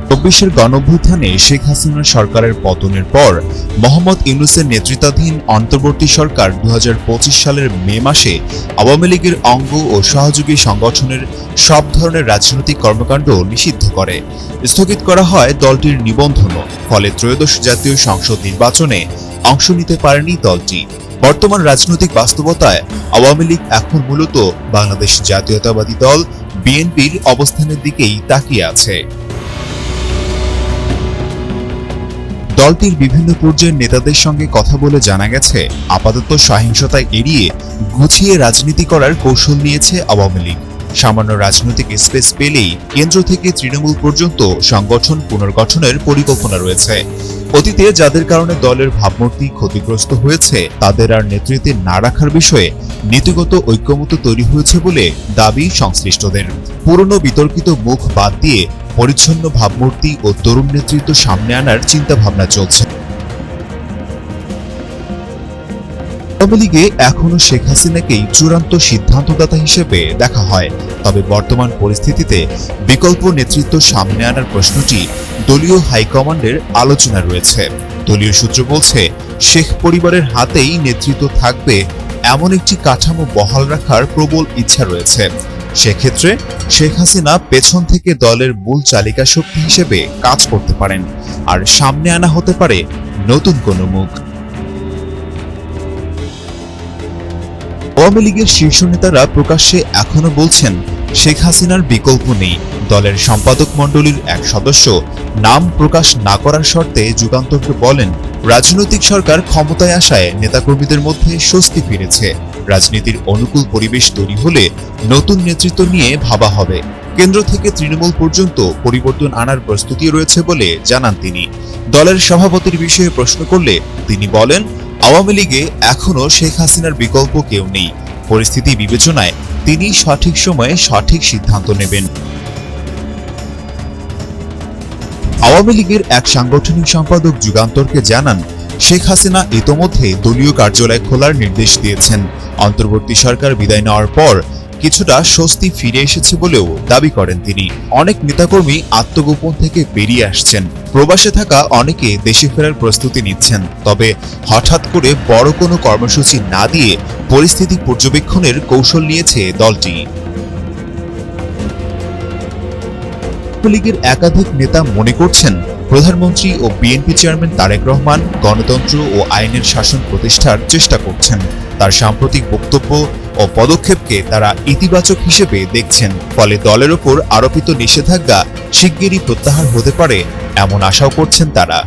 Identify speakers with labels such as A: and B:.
A: ২৪-এর গণঅভ্যুত্থানে শেখ হাসিনার সরকারের পতনের পর মোহাম্মদ ইউনূসের নেতৃত্বাধীন অন্তর্বর্তী সরকার ২০২৫ সালের মে মাসে আওয়ামী লীগের অঙ্গ ও সহযোগী সংগঠনের সব ধরনের রাজনৈতিক কর্মকাণ্ড নিষিদ্ধ করে। স্থগিত করা হয় দলটির নিবন্ধনও। ফলে ত্রয়োদশ জাতীয় সংসদ নির্বাচনে অংশ নিতে পারেনি দলটি। বর্তমান রাজনৈতিক বাস্তবতায় আওয়ামী লীগ এখন মূলত বাংলাদেশ জাতীয়তাবাদী দল বিএনপির অবস্থানের দিকেই তাকিয়ে আছে। দলটির বিভিন্ন পর্যায়ের নেতাদের সঙ্গে কথা বলে জানা গেছে, আপাতত সহিংসতা এড়িয়ে গুছিয়ে রাজনীতি করার কৌশল নিয়েছে আওয়ামী লীগ। সামান্য রাজনৈতিক স্পেস পেলেই কেন্দ্র থেকে তৃণমূল পর্যন্ত সংগঠন পুনর্গঠনের পরিকল্পনা রয়েছে। অতীতে যাদের কারণে দলের ভাবমূর্তি ক্ষতিগ্রস্ত হয়েছে তাদের আর নেতৃত্বে না রাখার বিষয়ে নীতিগত ঐক্যমত্য তৈরি হয়েছে বলে দাবি সংশ্লিষ্টদের। পুরনো বিতর্কিত মুখ বাদ দিয়ে পরিচ্ছন্ন ভাবমূর্তি ও তরুণ নেতৃত্ব সামনে আনার চিন্তাভাবনা চলছে। আওয়ামী লীগে এখনো শেখ হাসিনাকেই চূড়ান্ত সিদ্ধান্তদাতা হিসেবে দেখা হয়। তবে বর্তমান পরিস্থিতিতে বিকল্প নেতৃত্ব সামনে আনার প্রশ্নটি দলীয় হাইকমান্ডের আলোচনা রয়েছে। দলীয় সূত্র বলছে, শেখ পরিবারের হাতেই নেতৃত্ব থাকবে এমন একটি কাঠামো বহাল রাখার প্রবল ইচ্ছা রয়েছে। সেক্ষেত্রে শেখ হাসিনা পেছন থেকে দলের মূল চালিকা শক্তি হিসেবে কাজ করতে পারেন, আর সামনে আনা হতে পারে নতুন কোনো মুখ। আওয়ামী লীগের শীর্ষ নেতারা প্রকাশ্যে এখনো বলছেন, শেখ হাসিনার বিকল্প নেই। দলের সম্পাদক মণ্ডলীর এক সদস্য নাম প্রকাশ না করার শর্তে যুগান্তরকে বলেন, রাজনৈতিক সরকার ক্ষমতায় আসায় নেতাকর্মীদের মধ্যে স্বস্তি ফিরেছে। রাজনীতির অনুকূল পরিবেশ তৈরি হলে নতুন নেতৃত্ব নিয়ে ভাবা হবে। কেন্দ্র থেকে তৃণমূল পর্যন্ত পরিবর্তন আনার প্রস্তুতি রয়েছে বলে জানান তিনি। দলের সভাপতির বিষয়ে প্রশ্ন করলে তিনি বলেন, আওয়ামী লীগে এখনো শেখ হাসিনার বিকল্প কেউ নেই। পরিস্থিতি বিবেচনায় তিনি সঠিক সময়ে সঠিক সিদ্ধান্ত নেবেন। আওয়ামী লীগের এক সাংগঠনিক সম্পাদক যুগান্তরকে জানান, শেখ হাসিনা ইতোমধ্যে দলীয় কার্যালয় খোলার নির্দেশ দিয়েছেন। অন্তর্বর্তী সরকার বিদায় নেওয়ার পর কিছুটা স্বস্তি ফিরে এসেছে বলেও দাবি করেন তিনি। অনেক নেতাকর্মী আত্মগোপন থেকে বেরিয়ে আসছেন। প্রবাসে থাকা অনেকে দেশে ফেরার প্রস্তুতি নিচ্ছেন। তবে হঠাৎ করে বড় কোনো কর্মসূচি না দিয়ে পরিস্থিতি পর্যবেক্ষণের কৌশল নিয়েছে দলটি। আওয়ামী লীগের একাধিক নেতা মনে করছেন, প্রধানমন্ত্রী ও বিএনপি চেয়ারম্যান তারেক রহমান গণতন্ত্র ও আইনের শাসন প্রতিষ্ঠার চেষ্টা করছেন। তার সাম্প্রতিক বক্তব্য ও পদক্ষেপকে তারা ইতিবাচক হিসেবে দেখছেন। ফলে দলের ওপর আরোপিত নিষেধাজ্ঞা শিগগিরই প্রত্যাহার হতে পারে এমন আশাও করছেন তারা।